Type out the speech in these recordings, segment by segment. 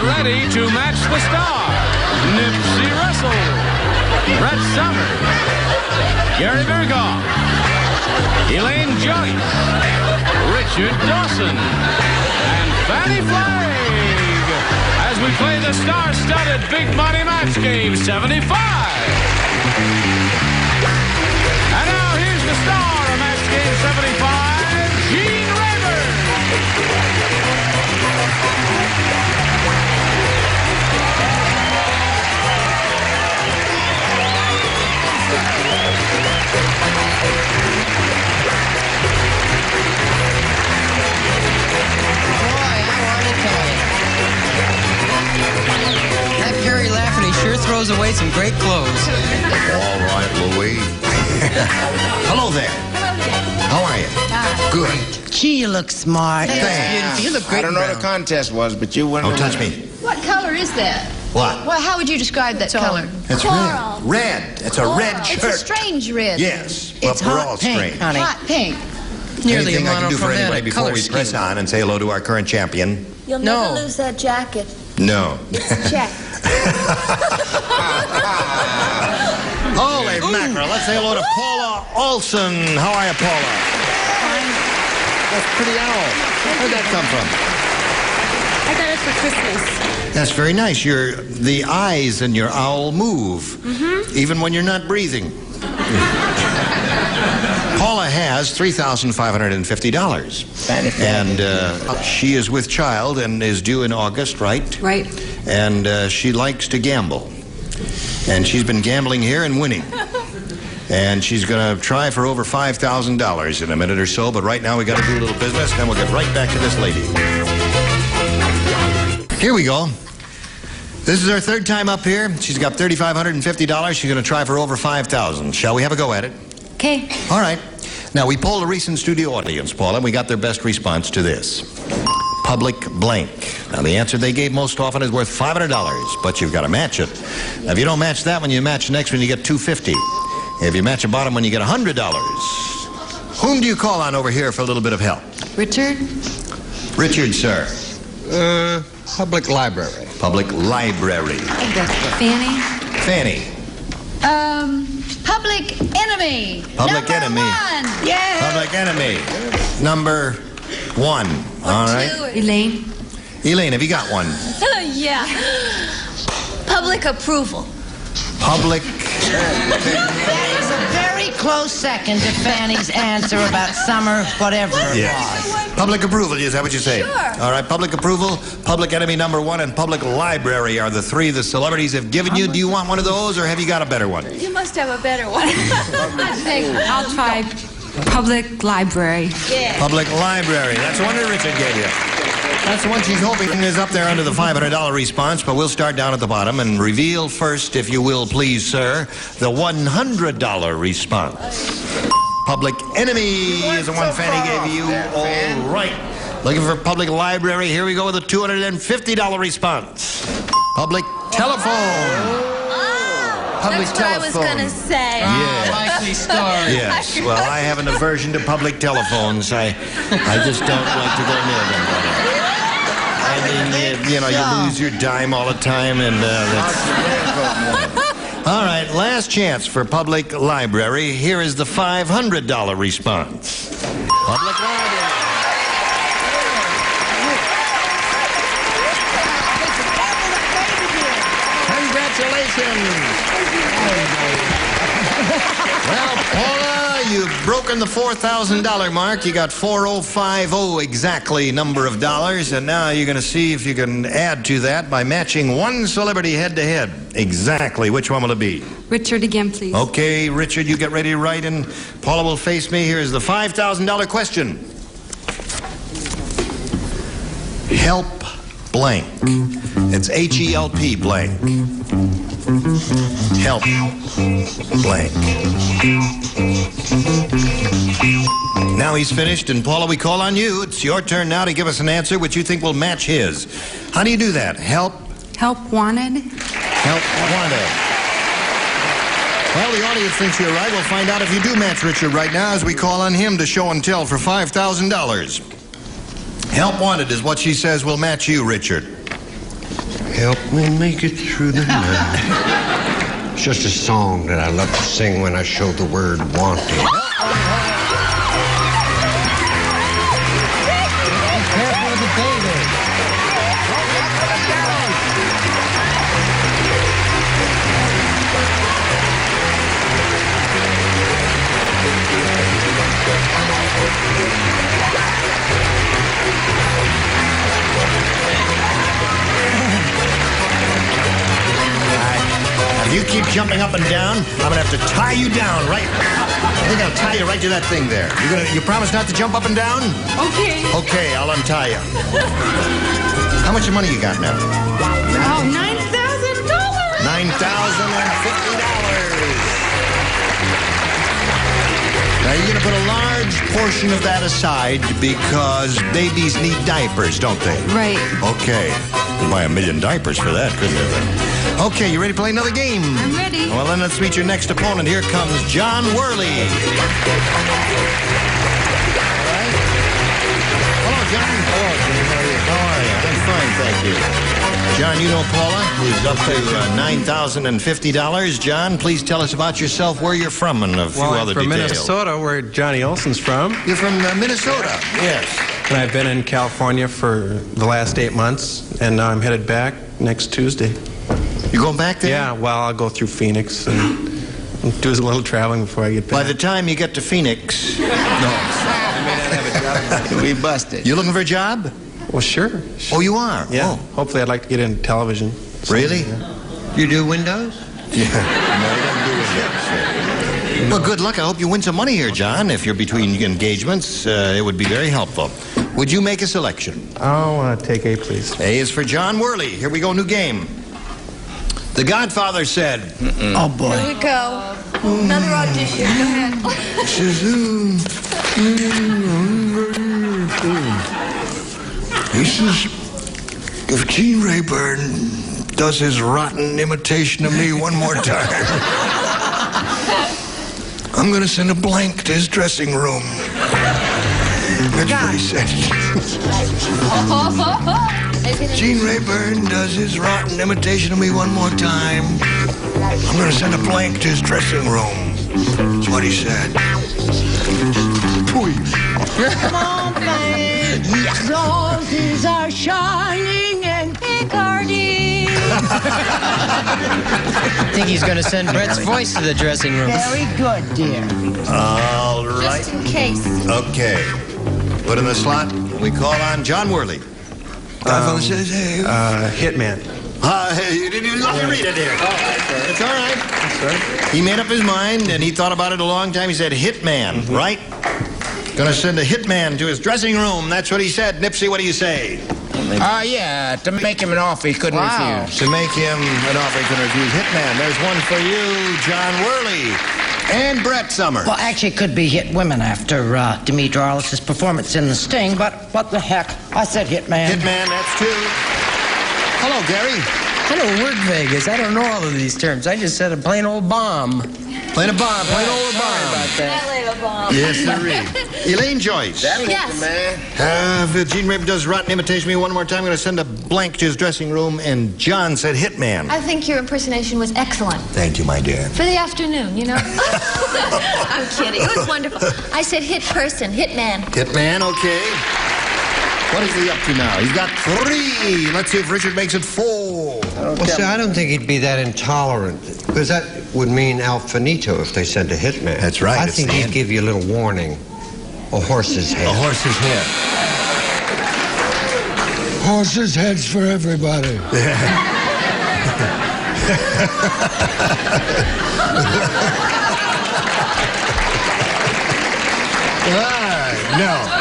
ready to match the star. Nipsey Russell, Brett Summers, Gary Berghoff, Elaine Joyce, Richard Dawson, and Fannie Flagg as we play the star-studded Big Money Match Game 75. And now here's the star of Match Game 75, Gene Rayburn. That Perry Lafferty sure throws away some great clothes. All right, Louie. Hello there. How are you? Good. Gee, you look smart. Thanks. You look great. I don't know what the contest was, but you won. Don't touch me. What color is that? What? Well, how would you describe that color? It's Coral. red. Red. It's a red shirt. It's a strange red. Yes. It's but we're hot all pink, strange. honey. Hot pink. Nearly Anything a I can do for anybody monochromatic before color we press scheme. on and say hello to our current champion? You'll No. never lose that jacket. No. It's checked. Holy mackerel. Let's say hello to Paula Olson. How are you, Paula? That's Pretty Owl. Where'd that come from? I got it for Christmas. That's very nice. The eyes in your owl move, even when you're not breathing. Paula has $3,550. And she is with child and is due in August, right? Right. And she likes to gamble. And she's been gambling here and winning. And she's going to try for over $5,000 in a minute or so. But right now we got to do a little business, and then we'll get right back to this lady. Here we go. This is her third time up here. She's got $3,550. She's going to try for over $5,000. Shall we have a go at it? Okay. All right. Now, we polled a recent studio audience, Paula, and we got their best response to this. Public blank. Now, the answer they gave most often is worth $500, but you've got to match it. Now, if you don't match that one, you match the next one, you get $250. If you match a bottom one, you get $100. Whom do you call on over here for a little bit of help? Richard? Richard, sir. Public library. Public library. Fanny? Fanny. Public Enemy. Public Number Enemy. 1. Yeah. Public enemy. Number 1. All right. Elaine? Elaine, have you got one? Yeah. Public approval. Public. That is a very close second to Fanny's answer about summer, whatever it was. Public approval, is that what you say? Sure. All right, public approval, public enemy number 1, and public library are the 3 the celebrities have given you. Do you want one of those, or have you got a better one? You must have a better one. I'll try public library. Yeah. Public library. That's the one that Richard gave you. That's the one she's hoping is up there under the $500 response, but we'll start down at the bottom and reveal first, if you will, please, sir, the $100 response. Public enemy is the one Fanny gave you. All right. Looking for public library. Here we go with a $250 response. Public telephone. Public That's what I was telephone. going to say. Yeah. Likely story. Yes. Well, I have an aversion to public telephones. I just don't like to go near them. I mean, you lose your dime all the time, and that's... All right, last chance for public library. Here is the $500 response. Public library. Congratulations. Well, Paula, you've broken the $4,000 mark. You got 4050 exactly number of dollars, and now you're going to see if you can add to that by matching one celebrity head-to-head. Exactly. Which one will it be? Richard again, please. Okay, Richard, you get ready to write, and Paula will face me. Here's the $5,000 question. Help blank. It's H-E-L-P blank. Help blank. Now he's finished, and Paula, we call on you. It's your turn now to give us an answer which you think will match his. How do you do that? Help Wanted. Help wanted. Well, the audience thinks you're right. We'll find out if you do match Richard right now as we call on him to show and tell for $5,000. Help wanted is what she says will match you, Richard. Help me make it through the night. It's just a song that I love to sing when I show the word wanted. If you keep jumping up and down, I'm gonna have to tie you down, right? I think I'll tie you right to that thing there. You promise not to jump up and down? Okay. Okay, I'll untie you. How much money you got now? Oh, $9,000. $9,050. Now you're gonna put a large portion of that aside because babies need diapers, don't they? Right. Okay. You'd buy 1,000,000 diapers for that, couldn't you? Okay, you ready to play another game? I'm ready. Well, then let's meet your next opponent. Here comes John Worley. Hello, John. Hello, Jimmy. How are you? I'm fine, thank you. John, you know Paula, who's up to $9,050. John, please tell us about yourself, where you're from, and a few Well, other I'm from details. Minnesota, where Johnny Olson's from. You're from Minnesota? Yes. And I've been in California for the last 8 months, and now I'm headed back next Tuesday. You going back there? Yeah, well, I'll go through Phoenix and do a little traveling before I get back. By the time you get to Phoenix... I may not have a job. We busted. You looking for a job? Well, sure. Oh, you are? Yeah. Oh. Hopefully, I'd like to get into television. Really? You do windows? Yeah. No, you don't do it. Well, good luck. I hope you win some money here, John. If you're between engagements, it would be very helpful. Would you make a selection? I'll take A, please. A is for John Worley. Here we go, new game. The Godfather said... Oh, boy. Here we go. Another audition. Go ahead. He says, if Gene Rayburn does his rotten imitation of me one more time, I'm going to send a blank to his dressing room. That's what he said. Gene Rayburn does his rotten imitation of me one more time, I'm going to send a blank to his dressing room. That's what he said. Come on, babe. Roses are shining and Picardy. I think he's going to send Brett's voice to the dressing room. Very good, dear. All right. Just in case. Okay. Put in the slot. We call on John Worley. Godfather says, hey. Hitman. You didn't even let me read it here. It's all right. That's right. He made up his mind, and he thought about it a long time. He said, hitman, right? Gonna send a hitman to his dressing room. That's what he said. Nipsey, what do you say? Yeah, to make him an offer he couldn't refuse. To make him an offer he couldn't refuse. Hitman, there's one for you, John Worley. And Brett Summers. Well, actually, it could be Hit Women after Demetrius' performance in The Sting, but what the heck? I said Hitman. Hitman, that's two. Hello, Gary. I don't work Vegas. I don't know all of these terms. I just said a plain old bomb. Plain a bomb, plain old Sorry bomb. about that. Yes, sirree. Elaine Joyce. Yes. If Gene Rayburn does rotten imitation of me one more time, I'm going to send a blank to his dressing room. And John said hitman. I think your impersonation was excellent. Thank you, my dear. For the afternoon, you know? I'm kidding. It was wonderful. I said hit person, hit man. Hitman, okay. What is he up to now? He's got 3. Let's see if Richard makes it 4. Well, see, I don't think he'd be that intolerant, because that would mean Al Finito if they sent a hitman. That's right, I it's think the he'd end. give you a little warning. A horse's head. A horse's head. Horses' heads for everybody. No.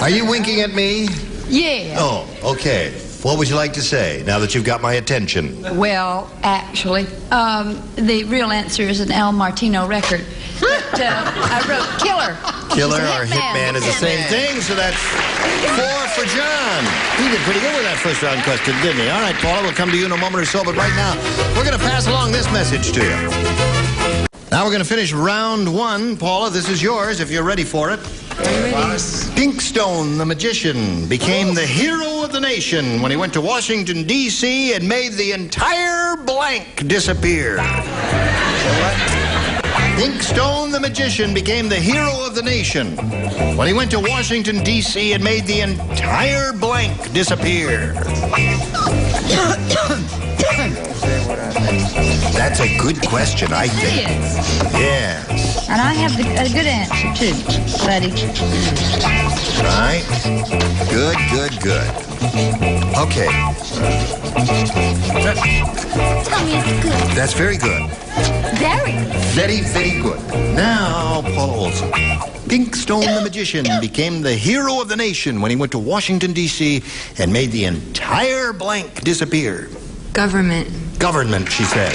Are you winking at me? Yeah. Oh, okay. What would you like to say now that you've got my attention? Well, actually, the real answer is an Al Martino record. But I wrote Killer. Killer She's a or hitman is the same thing, so that's 4 for John. He did pretty good with that first round question, didn't he? All right, Paula, we'll come to you in a moment or so, but right now, we're going to pass along this message to you. Now we're going to finish round 1. Paula, this is yours if you're ready for it. Pinkstone, the magician, became the hero of the nation when he went to Washington, D.C. and made the entire blank disappear. Pinkstone, the magician, became the hero of the nation when he went to Washington, D.C. and made the entire blank disappear. That's a good question, I think. It is. Yes. And I have a good answer, too, buddy. Right. Good, good, good. Okay. Tell me it's good. That's very good. Very. Very, very good. Now, Paula Olsen. Pinkstone the magician became the hero of the nation when he went to Washington, D.C. and made the entire blank disappear. Government. Government, she said.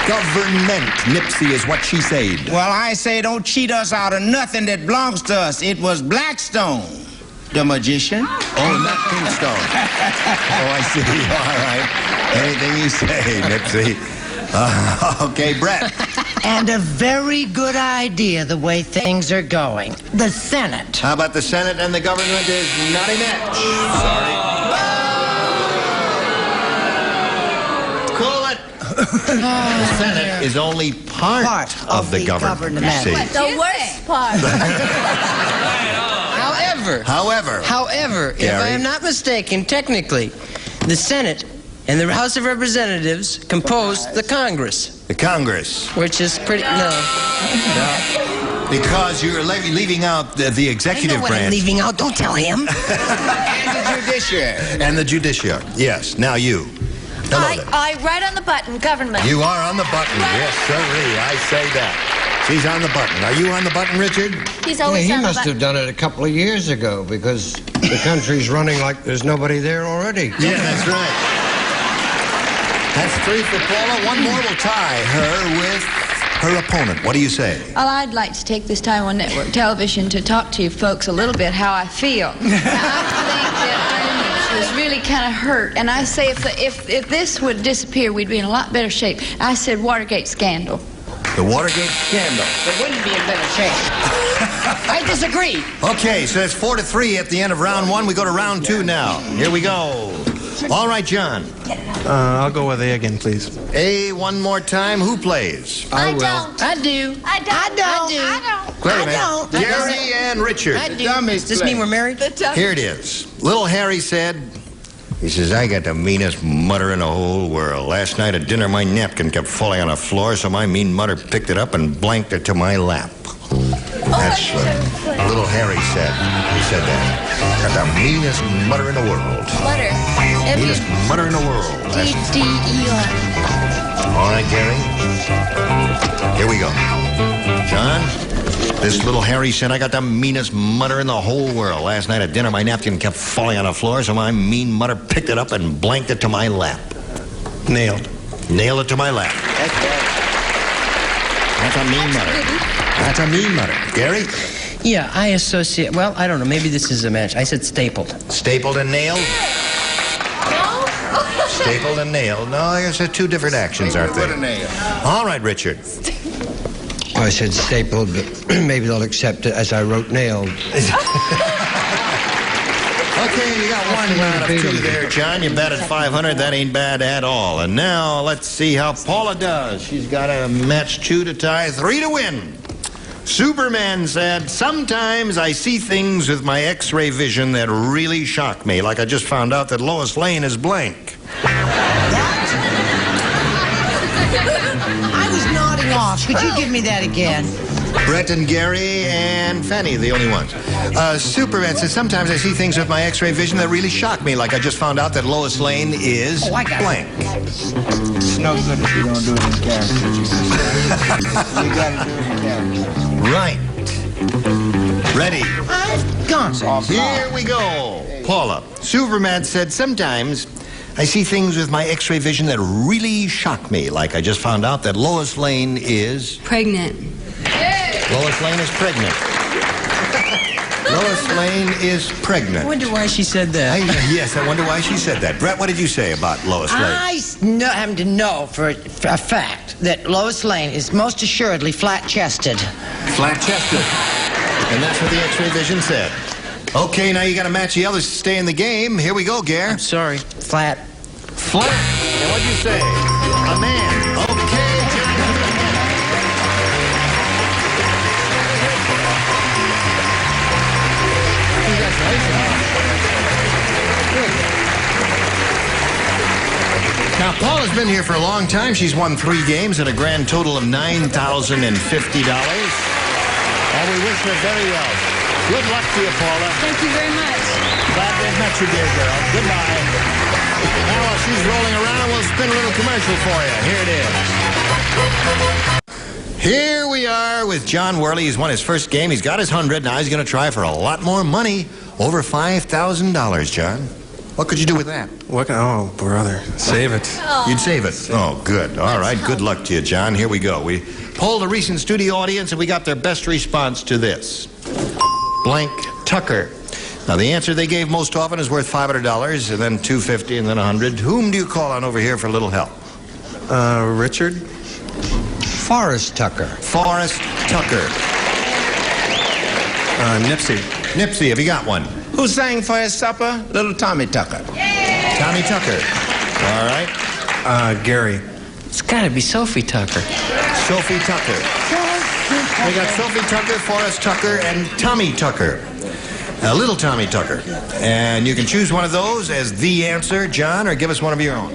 Government, Nipsey, is what she said. Well, I say don't cheat us out of nothing that belongs to us. It was Blackstone, the magician. Oh, not Pinkstone. Oh, I see. All right. Anything you say, Nipsey. Okay, Brett. And a very good idea the way things are going. The Senate. How about the Senate and the government is not a match? Sorry. Cool it. The Senate is only part of the government. You see. The worst part. However, if Gary? I am not mistaken, technically, the Senate and the House of Representatives compose the Congress. The Congress. Which is pretty... No. Because you're leaving out the executive I know what branch. I'm leaving out. Don't tell him. And the judiciary. And the judiciary. Yes. Now you. Hello there. I right on the button, government. You are on the button. Yes, sirree. I say that. She's on the button. Are you on the button, Richard? He's always He on the must button. have done it a couple of years ago because the country's running like there's nobody there already. Yeah, that's right. That's 3 for Paula. One more will tie her with her opponent. What do you say? Well, I'd like to take this time on network television to talk to you folks a little bit how I feel. I think that our image is really kind of hurt. And I say if this would disappear, we'd be in a lot better shape. I said Watergate scandal. The Watergate scandal. It wouldn't be in better shape. I disagree. Okay, so it's 4-3 at the end of round 1. We go to round 2 now. Here we go. All right, John. I'll go with A again, please. A one more time. Who plays? I don't. I do. I don't. Wait a minute. Gary and Richard. I do. Dummies Does this play. mean we're married? Here it is. Little Harry said, he says, I got the meanest mother in the whole world. Last night at dinner, my napkin kept falling on the floor, so my mean mother picked it up and blanked it to my lap. That's what little Harry said. He said that. Got the meanest mother in the world. Butter. Meanest mother in the world. M-U-D-D-E-R. All right, Gary. Here we go. John, this little Harry said, I got the meanest mother in the whole world. Last night at dinner, my napkin kept falling on the floor, so my mean mother picked it up and blanked it to my lap. Nailed. Nailed it to my lap. That's a mean mother. That's a mean mother. Gary? Yeah, I associate... Well, I don't know. Maybe this is a match. I said stapled. Stapled and nailed? Stapled and nailed. No, I guess they're two different actions, aren't they? With a nail. All right, Richard. I said stapled, but maybe they'll accept it as I wrote nailed. Okay, you got one out of 2 there, John. You batted 500. That ain't bad at all. And now let's see how Paula does. She's got a match 2 to tie, 3 to win. Superman said, sometimes I see things with my X-ray vision that really shock me, like I just found out that Lois Lane is blank. I was nodding off. Could you give me that again? Brett and Gary and Fanny, the only ones. Superman said, sometimes I see things with my X-ray vision that really shock me, like I just found out that Lois Lane is blank. It's no good if you don't do it in character. You gotta do it in character. Right. Ready? Gone. Here we go. Paula, Superman said, sometimes I see things with my X-ray vision that really shock me, like I just found out that Lois Lane is... Pregnant. Lois Lane is pregnant. Lois Lane is pregnant. I wonder why she said that. Yes, I wonder why she said that. Brett, what did you say about Lois Lane? I happen to know for a fact that Lois Lane is most assuredly flat-chested. Flat-chested. And that's what the X-ray vision said. Okay, now you got to match the others to stay in the game. Here we go, Gare. I'm sorry. Flat. Flat. And what'd you say? A man. Okay, John. Now, Paula's been here for a long time. She's won 3 games at a grand total of $9,050. And we wish her very well. Good luck to you, Paula. Thank you very much. Glad they've met you, dear girl. Goodbye. Now, while she's rolling around, we'll spin a little commercial for you. Here it is. Here we are with John Worley. He's won his first game. He's got his 100. Now he's going to try for a lot more money. Over $5,000, John. What could you do with that? Oh, brother. Save it. You'd save it. Oh, good. All right. Good luck to you, John. Here we go. We polled a recent studio audience, and we got their best response to this. Blank Tucker. Now, the answer they gave most often is worth $500, and then $250, and then $100. Whom do you call on over here for a little help? Richard? Forrest Tucker. Forrest Tucker. Nipsey. Nipsey, have you got one? Who sang for his supper? Little Tommy Tucker. Tommy Tucker. All right. Gary. It's got to be Sophie Tucker. Sophie Tucker. We got Sophie Tucker, Forrest Tucker, and Tommy Tucker. Little Tommy Tucker. And you can choose one of those as the answer, John, or give us one of your own.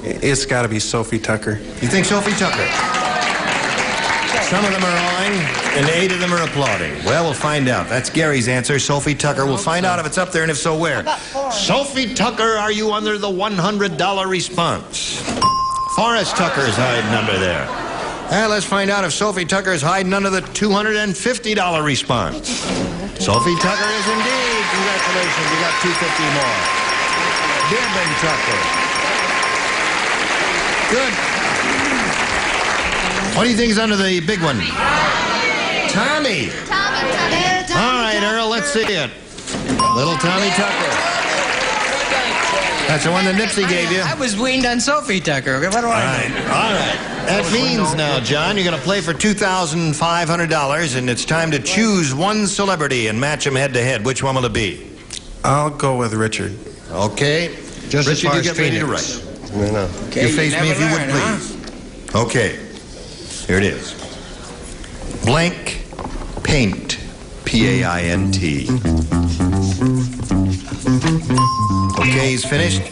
It's got to be Sophie Tucker. You think Sophie Tucker? Some of them are awing, and 8 of them are applauding. Well, we'll find out. That's Gary's answer, Sophie Tucker. We'll find out if it's up there, and if so, where. Sophie Tucker, are you under the $100 response? Forrest Tucker's hiding under there. Well, let's find out if Sophie Tucker's hiding under the $250 response. Sophie Tucker is indeed. Congratulations, you got $250 more. Gibbon Tucker. Good. What do you think is under the big one? Tommy. All right, Earl, let's see it. Little Tommy Tucker. That's the one that Nipsey gave you. I was weaned on Sophie Tucker. What do I know? All right. That means now, John, you're going to play for $2,500, and it's time to choose one celebrity and match them head-to-head. Which one will it be? I'll go with Richard. Okay. Just as Richard, far you as get ready to Phoenix. write. No. You face me if you would, please. Okay. Here it is. Blank paint. P-A-I-N-T. Okay, he's finished.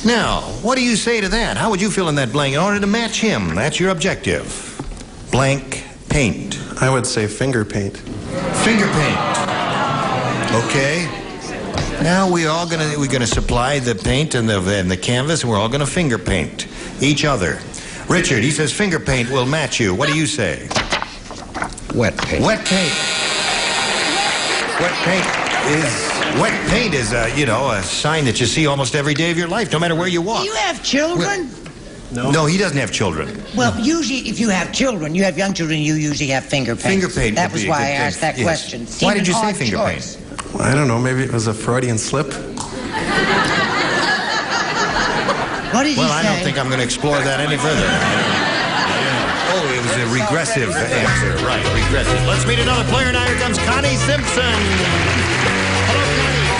Now, what do you say to that? How would you fill in that blank in order to match him? That's your objective. Blank paint. I would say finger paint. Finger paint. Okay. Now we're gonna supply the paint and the canvas, and we're all gonna finger paint each other. Richard, he says finger paint will match you. What do you say? Wet paint. Wet paint. Wet paint is a sign that you see almost every day of your life, no matter where you walk. Do you have children? No, he doesn't have children. Well, usually if you have children, you have young children, you usually have finger paint. Finger paint. That would was be a why good I thing. asked that Yes. question. Why did you say Odd finger choice. paint? I don't know. Maybe it was a Freudian slip. What did he say? Well, I don't think I'm going to explore that any further. Oh, it was a regressive answer. Right, regressive. Let's meet another player now. Here comes Connie Simpson. Hello, Connie.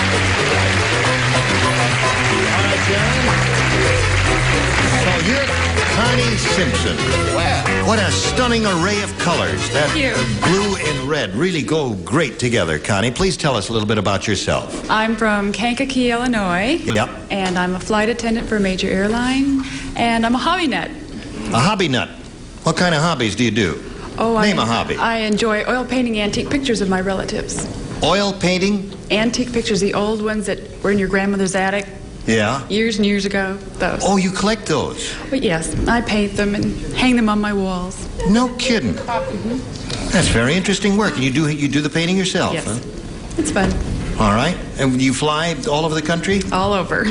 All right, John. So you're Connie Simpson. Wow. What a stunning array of colors. That blue and red really go great together, Connie. Please tell us a little bit about yourself. I'm from Kankakee, Illinois. Yep. And I'm a flight attendant for a major airline. And I'm a hobby nut. A hobby nut. What kind of hobbies do you do? Name a hobby. I enjoy oil painting antique pictures of my relatives. Oil painting? Antique pictures, the old ones that were in your grandmother's attic Yeah. years and years ago. Those. Oh, you collect those? But yes, I paint them and hang them on my walls. No kidding. That's very interesting work. And you do the painting yourself, Yes. huh? It's fun. All right. And you fly all over the country? All over.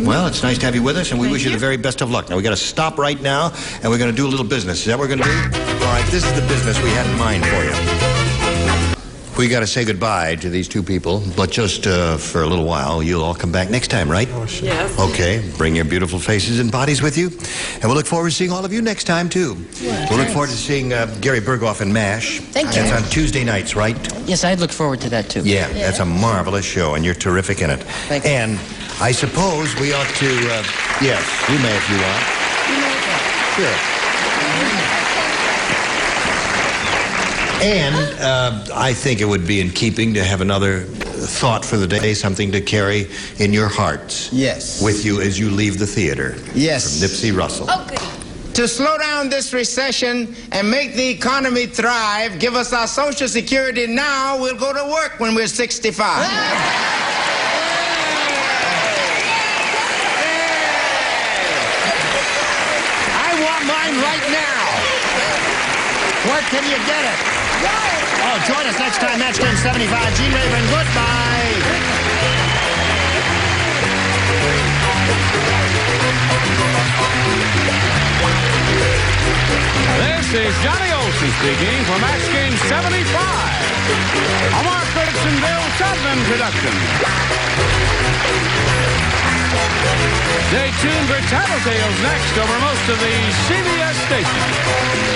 Well, it's nice to have you with us, and we wish you the very best of luck. Now, we got to stop right now, and we're going to do a little business. Is that what we're going to do? All right, this is the business we had in mind for you. we got to say goodbye to these two people, but just for a little while. You'll all come back next time, right? Oh, sure. Yes. Okay, bring your beautiful faces and bodies with you. And we'll look forward to seeing all of you next time, too. We'll look forward to seeing Gary Berghoff in MASH. Thank you. That's on Tuesday nights, right? Yes, I'd look forward to that, too. Yeah, that's a marvelous show, and you're terrific in it. Thank you. And I suppose we ought to, yes, you may if you want. Sure. And I think it would be in keeping to have another thought for the day, something to carry in your hearts. Yes. With you as you leave the theater. Yes. From Nipsey Russell. Oh, goody. To slow down this recession and make the economy thrive, give us our Social Security now, we'll go to work when we're 65. I want mine right now. Where can you get it? Oh, join us next time, Match Game 75. Gene Rayburn, goodbye. This is Johnny Olson speaking for Match Game 75. A Mark Curtis and Bill Tubman production. Stay tuned for Tattletales next over most of the CBS stations.